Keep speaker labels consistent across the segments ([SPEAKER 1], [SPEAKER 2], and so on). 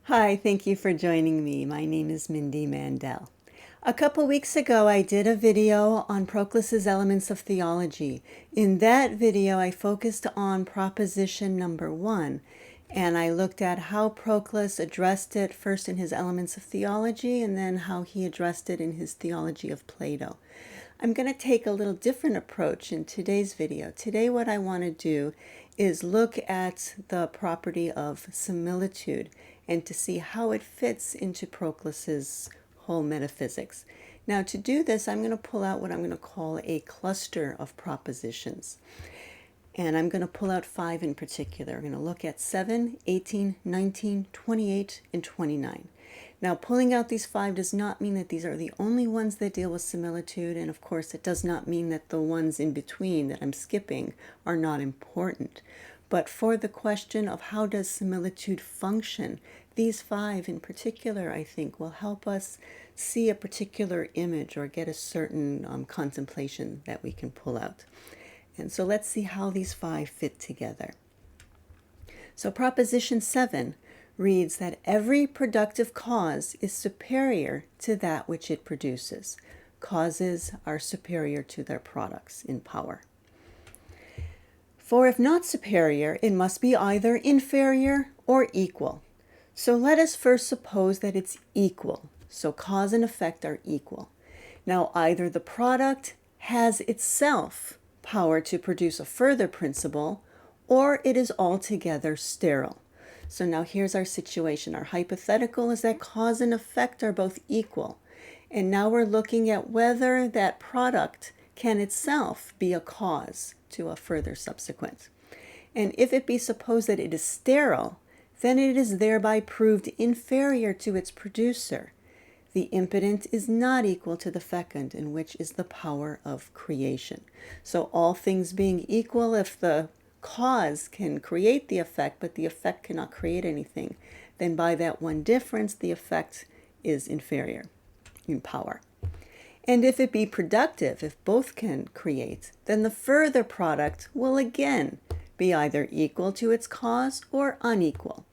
[SPEAKER 1] Hi, thank you for joining me. My name is Mindy Mandell. A couple weeks ago, I did a video on Proclus's Elements of Theology. In that video, I focused on proposition number 1, and I looked at how Proclus addressed it first in his Elements of Theology, and then how he addressed it in his Theology of Plato. I'm going to take a little different approach in today's video. Today, what I want to do is look at the property of similitude and to see how it fits into Proclus's whole metaphysics. Now, to do this, I'm going to pull out what I'm going to call a cluster of propositions. And I'm going to pull out 5 in particular. I'm going to look at 7, 18, 19, 28, and 29. Now, pulling out these 5 does not mean that these are the only ones that deal with similitude, and of course it does not mean that the ones in between that I'm skipping are not important. But for the question of how does similitude function, these 5 in particular, I think, will help us see a particular image or get a certain contemplation that we can pull out. And so let's see how these 5 fit together. So proposition 7 reads that every productive cause is superior to that which it produces. Causes are superior to their products in power. For if not superior, it must be either inferior or equal. So let us first suppose that it's equal. So cause and effect are equal. Now either the product has itself power to produce a further principle, or it is altogether sterile. So now here's our situation. Our hypothetical is that cause and effect are both equal. And now we're looking at whether that product can itself be a cause to a further subsequent. And if it be supposed that it is sterile, then it is thereby proved inferior to its producer. The impotent is not equal to the fecund, in which is the power of creation. So all things being equal, if the cause can create the effect, but the effect cannot create anything, then by that one difference, the effect is inferior in power. And if it be productive, if both can create, then the further product will again be either equal to its cause or unequal.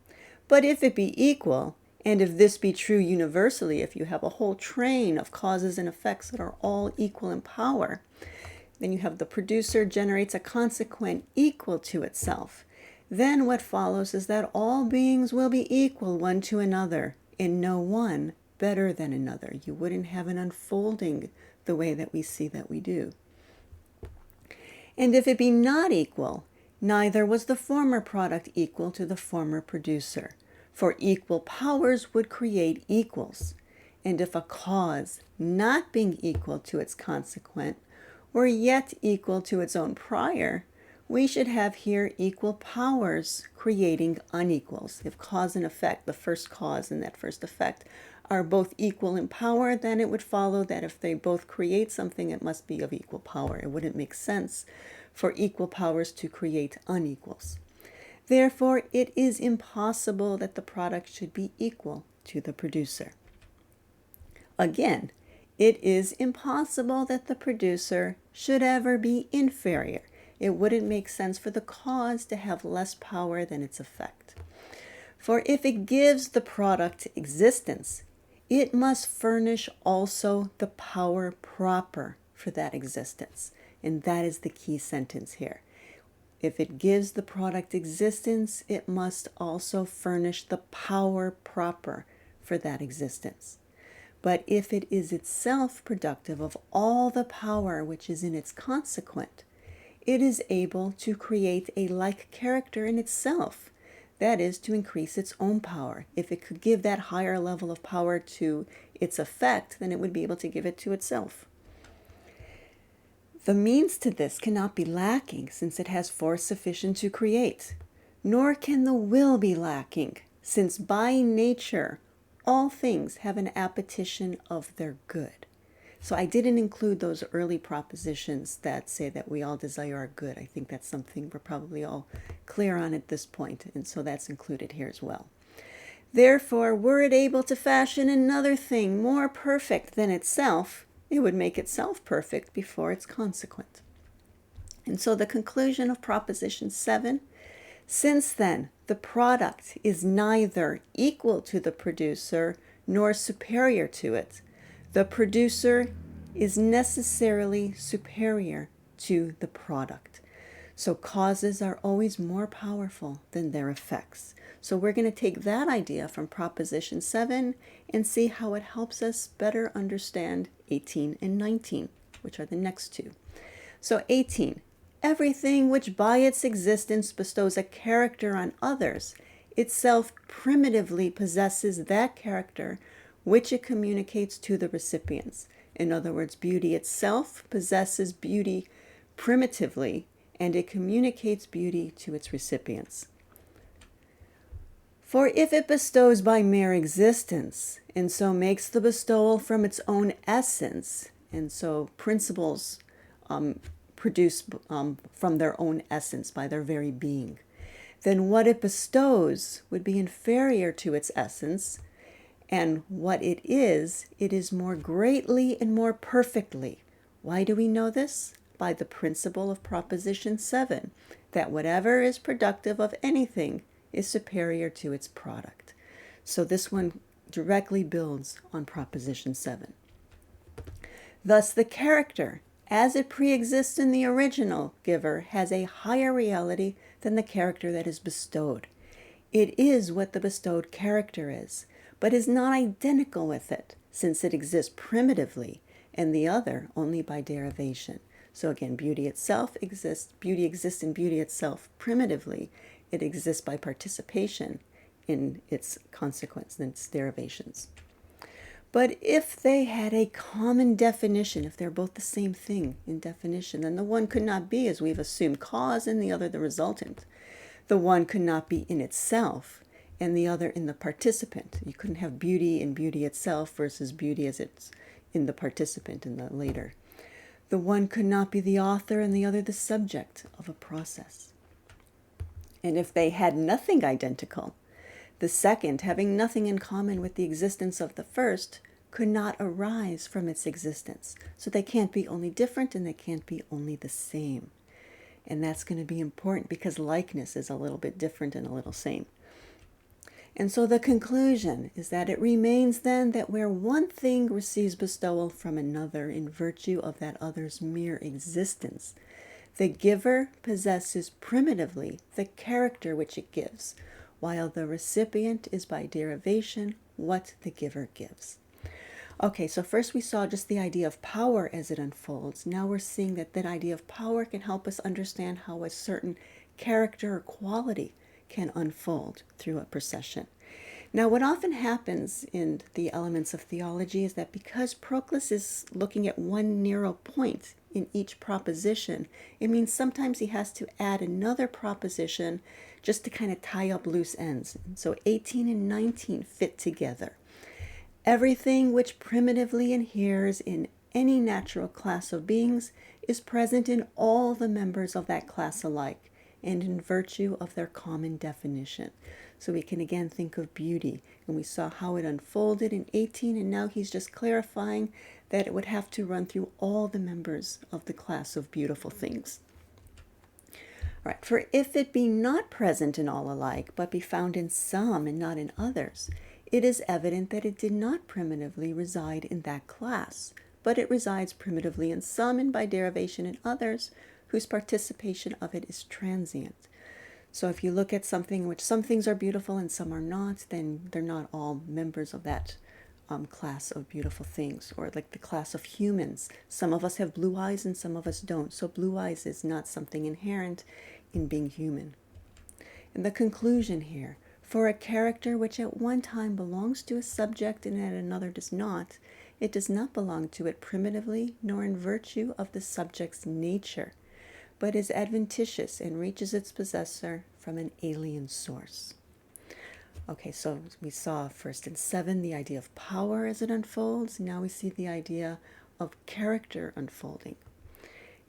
[SPEAKER 1] But if it be equal, and if this be true universally, if you have a whole train of causes and effects that are all equal in power, then you have the producer generates a consequent equal to itself. Then what follows is that all beings will be equal one to another, and no one better than another. You wouldn't have an unfolding the way that we see that we do. And if it be not equal, neither was the former product equal to the former producer. For equal powers would create equals. And if a cause, not being equal to its consequent, were yet equal to its own prior, we should have here equal powers creating unequals. If cause and effect, the first cause and that first effect, are both equal in power, then it would follow that if they both create something, it must be of equal power. It wouldn't make sense for equal powers to create unequals. Therefore, it is impossible that the product should be equal to the producer. Again, it is impossible that the producer should ever be inferior. It wouldn't make sense for the cause to have less power than its effect. For if it gives the product existence, it must furnish also the power proper for that existence. And that is the key sentence here. If it gives the product existence, it must also furnish the power proper for that existence. But if it is itself productive of all the power which is in its consequent, it is able to create a like character in itself, that is, to increase its own power. If it could give that higher level of power to its effect, then it would be able to give it to itself. The means to this cannot be lacking, since it has force sufficient to create, nor can the will be lacking, since by nature all things have an appetition of their good. So I didn't include those early propositions that say that we all desire our good. I think that's something we're probably all clear on at this point, and so that's included here as well. Therefore, were it able to fashion another thing more perfect than itself, it would make itself perfect before its consequent. And so the conclusion of proposition 7, since then The product is neither equal to the producer nor superior to it. The producer is necessarily superior to the product. So causes are always more powerful than their effects. So we're going to take that idea from Proposition 7 and see how it helps us better understand 18 and 19, which are the next two. So 18, everything which by its existence bestows a character on others, itself primitively possesses that character which it communicates to the recipients. In other words, beauty itself possesses beauty primitively, and it communicates beauty to its recipients. For if it bestows by mere existence, and so makes the bestowal from its own essence, and so principles produce from their own essence, by their very being, then what it bestows would be inferior to its essence, and what it is more greatly and more perfectly. Why do we know this? By the principle of Proposition 7, that whatever is productive of anything is superior to its product. So this one directly builds on Proposition 7. Thus, the character, as it pre-exists in the original giver, has a higher reality than the character that is bestowed. It is what the bestowed character is, but is not identical with it, since it exists primitively, and the other only by derivation. So again, beauty exists in beauty itself primitively. It exists by participation in its consequence, in its derivations. But if they had a common definition, if they're both the same thing in definition, then the one could not be, as we've assumed, cause and the other the resultant. The one could not be in itself and the other in the participant. You couldn't have beauty in beauty itself versus beauty as it's in the participant in the later. The one could not be the author and the other the subject of a process. And if they had nothing identical, the second, having nothing in common with the existence of the first, could not arise from its existence. So they can't be only different and they can't be only the same. And that's going to be important because likeness is a little bit different and a little same. And so the conclusion is that it remains then that where one thing receives bestowal from another in virtue of that other's mere existence, the giver possesses primitively the character which it gives, while the recipient is by derivation what the giver gives. Okay, so first we saw just the idea of power as it unfolds. Now we're seeing that that idea of power can help us understand how a certain character or quality can unfold through a procession. Now, what often happens in the elements of theology is that because Proclus is looking at one narrow point in each proposition, it means sometimes he has to add another proposition just to kind of tie up loose ends. And so 18 and 19 fit together. Everything which primitively inheres in any natural class of beings is present in all the members of that class alike, and in virtue of their common definition. So we can again think of beauty, and we saw how it unfolded in 18, and now he's just clarifying that it would have to run through all the members of the class of beautiful things. All right, for if it be not present in all alike, but be found in some and not in others, it is evident that it did not primitively reside in that class, but it resides primitively in some and by derivation in others, whose participation of it is transient. So if you look at something in which some things are beautiful and some are not, then they're not all members of that class of beautiful things. Or like the class of humans. Some of us have blue eyes and some of us don't. So blue eyes is not something inherent in being human. And the conclusion here, for a character which at one time belongs to a subject and at another does not, it does not belong to it primitively nor in virtue of the subject's nature, but is adventitious and reaches its possessor from an alien source. Okay, so we saw first in 7 the idea of power as it unfolds. Now we see the idea of character unfolding.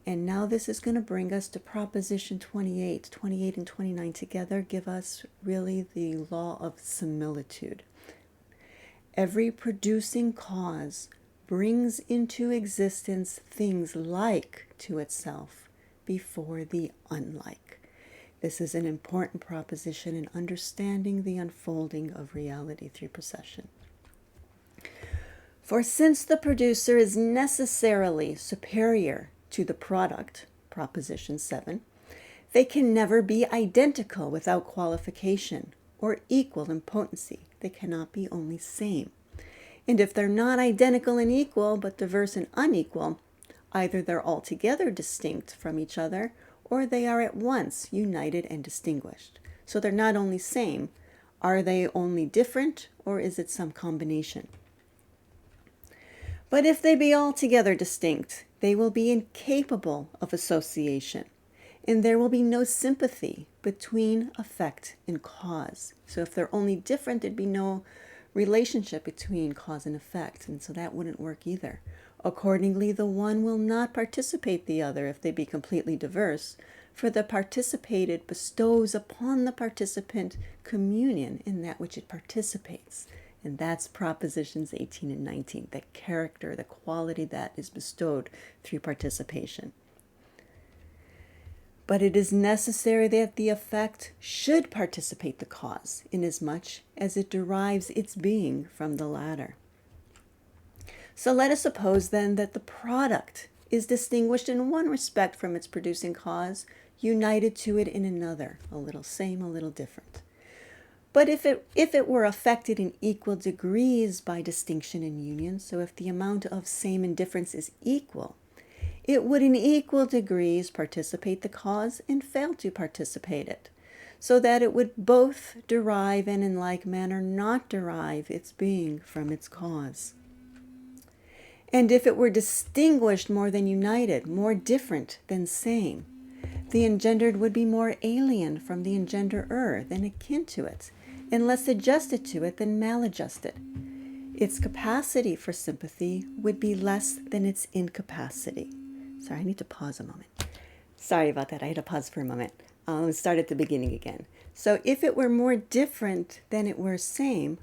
[SPEAKER 1] And now this is going to bring us to Proposition 28. 28 and 29 together give us really the law of similitude. Every producing cause brings into existence things like to itself before the unlike. This is an important proposition in understanding the unfolding of reality through procession. For since the producer is necessarily superior to the product, proposition 7, they can never be identical without qualification, or equal in potency. They cannot be only same. And if they're not identical and equal, but diverse and unequal, either they're altogether distinct from each other, or they are at once united and distinguished. So they're not only same. Are they only different, or is it some combination? But if they be altogether distinct, they will be incapable of association, and there will be no sympathy between effect and cause. So if they're only different, there'd be no relationship between cause and effect, and so that wouldn't work either. Accordingly, the one will not participate the other if they be completely diverse, for the participated bestows upon the participant communion in that which it participates. And that's propositions 18 and 19, the character, the quality that is bestowed through participation. But it is necessary that the effect should participate the cause, inasmuch as it derives its being from the latter. So let us suppose then that the product is distinguished in one respect from its producing cause, united to it in another, a little same, a little different. But if it were affected in equal degrees by distinction and union, so if the amount of same and difference is equal, it would in equal degrees participate the cause and fail to participate it, so that it would both derive and in like manner not derive its being from its cause. And if it were distinguished more than united, more different than same, the engendered would be more alien from the engenderer than akin to it, and less adjusted to it than maladjusted. Its capacity for sympathy would be less than its incapacity. Sorry, I need to pause a moment. Sorry about that. I had to pause for a moment. Start at the beginning again. So if it were more different than it were same,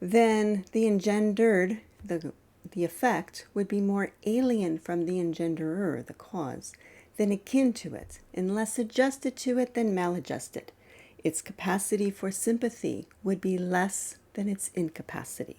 [SPEAKER 1] then the engendered, the effect, would be more alien from the engenderer, the cause, than akin to it, and less adjusted to it than maladjusted. Its capacity for sympathy would be less than its incapacity.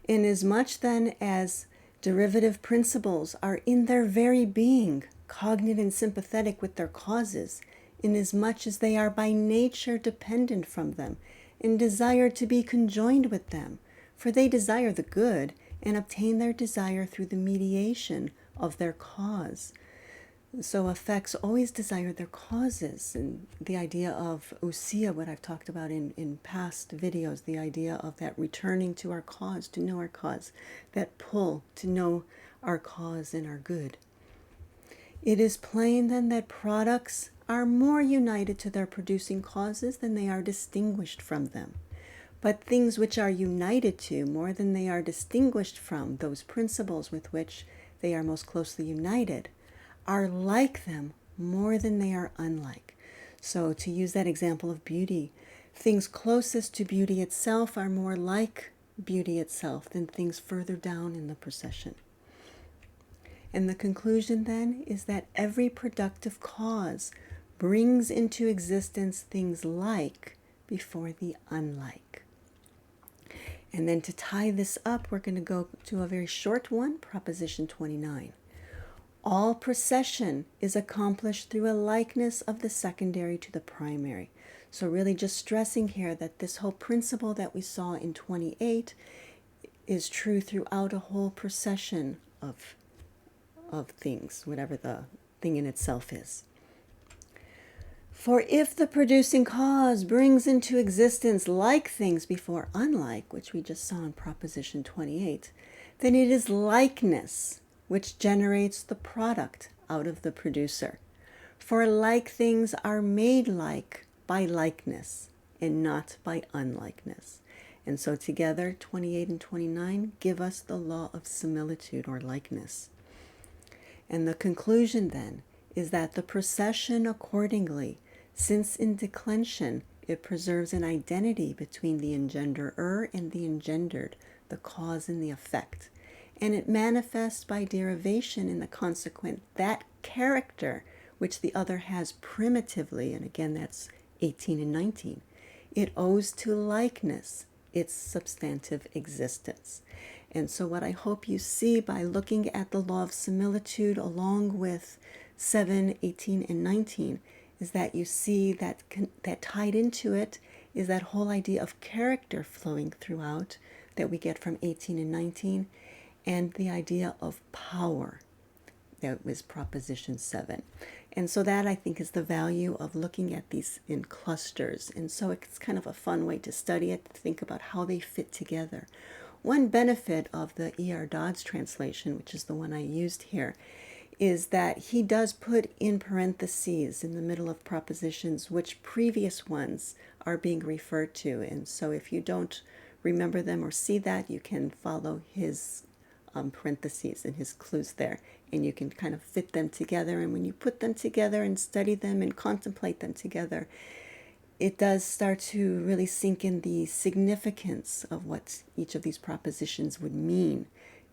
[SPEAKER 1] Inasmuch then as derivative principles are in their very being cognate and sympathetic with their causes, inasmuch as they are by nature dependent from them and desire to be conjoined with them, for they desire the good and obtain their desire through the mediation of their cause. So effects always desire their causes, and the idea of ousia, what I've talked about in past videos, the idea of that returning to our cause, to know our cause, that pull to know our cause and our good. It is plain then that products are more united to their producing causes than they are distinguished from them. But things which are united to more than they are distinguished from those principles with which they are most closely united are like them more than they are unlike. So to use that example of beauty, things closest to beauty itself are more like beauty itself than things further down in the procession. And the conclusion then is that every productive cause brings into existence things like before the unlike. And then to tie this up, we're going to go to a very short one, proposition 29. All procession is accomplished through a likeness of the secondary to the primary. So really just stressing here that this whole principle that we saw in 28 is true throughout a whole procession of things, whatever the thing in itself is. For if the producing cause brings into existence like things before unlike, which we just saw in proposition 28, then it is likeness which generates the product out of the producer. For like things are made like by likeness and not by unlikeness. And so together, 28 and 29 give us the law of similitude or likeness. And the conclusion then is that the procession accordingly, since in declension it preserves an identity between the engenderer and the engendered, the cause and the effect, and it manifests by derivation in the consequent that character which the other has primitively, and again that's 18 and 19, it owes to likeness its substantive existence. And so what I hope you see by looking at the law of similitude along with 7, 18, and 19 is that you see that that tied into it is that whole idea of character flowing throughout that we get from 18 and 19, and the idea of power. That was proposition 7. And so that, I think, is the value of looking at these in clusters. And so it's kind of a fun way to study it, to think about how they fit together. One benefit of the E.R. Dodds translation, which is the one I used here, is that he does put in parentheses in the middle of propositions which previous ones are being referred to. And so if you don't remember them or see that, you can follow his parentheses and his clues there, and you can kind of fit them together. And when you put them together and study them and contemplate them together, it does start to really sink in the significance of what each of these propositions would mean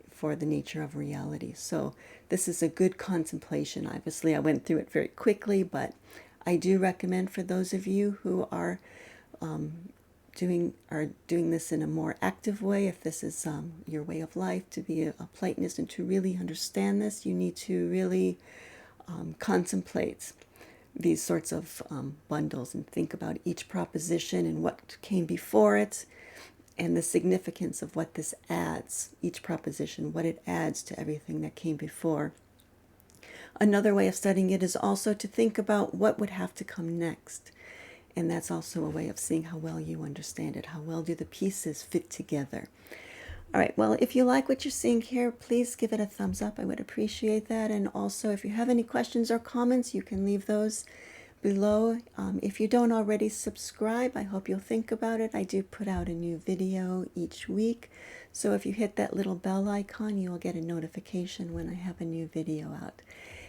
[SPEAKER 1] for the nature of reality. So this is a good contemplation. Obviously, I went through it very quickly, but I do recommend for those of you who are doing this in a more active way, if this is your way of life, to be a Platonist and to really understand this, you need to really contemplate these sorts of bundles and think about each proposition and what came before it and the significance of what this adds, each proposition, what it adds to everything that came before. Another way of studying it is also to think about what would have to come next. And that's also a way of seeing how well you understand it. How well do the pieces fit together? All right, well, if you like what you're seeing here, please give it a thumbs up. I would appreciate that. And also, if you have any questions or comments, you can leave those below. If you don't already subscribe, I hope you'll think about it. I do put out a new video each week. So if you hit that little bell icon, you'll get a notification when I have a new video out.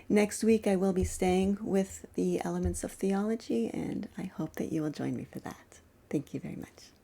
[SPEAKER 1] Next week, I will be staying with the elements of theology, and I hope that you will join me for that. Thank you very much.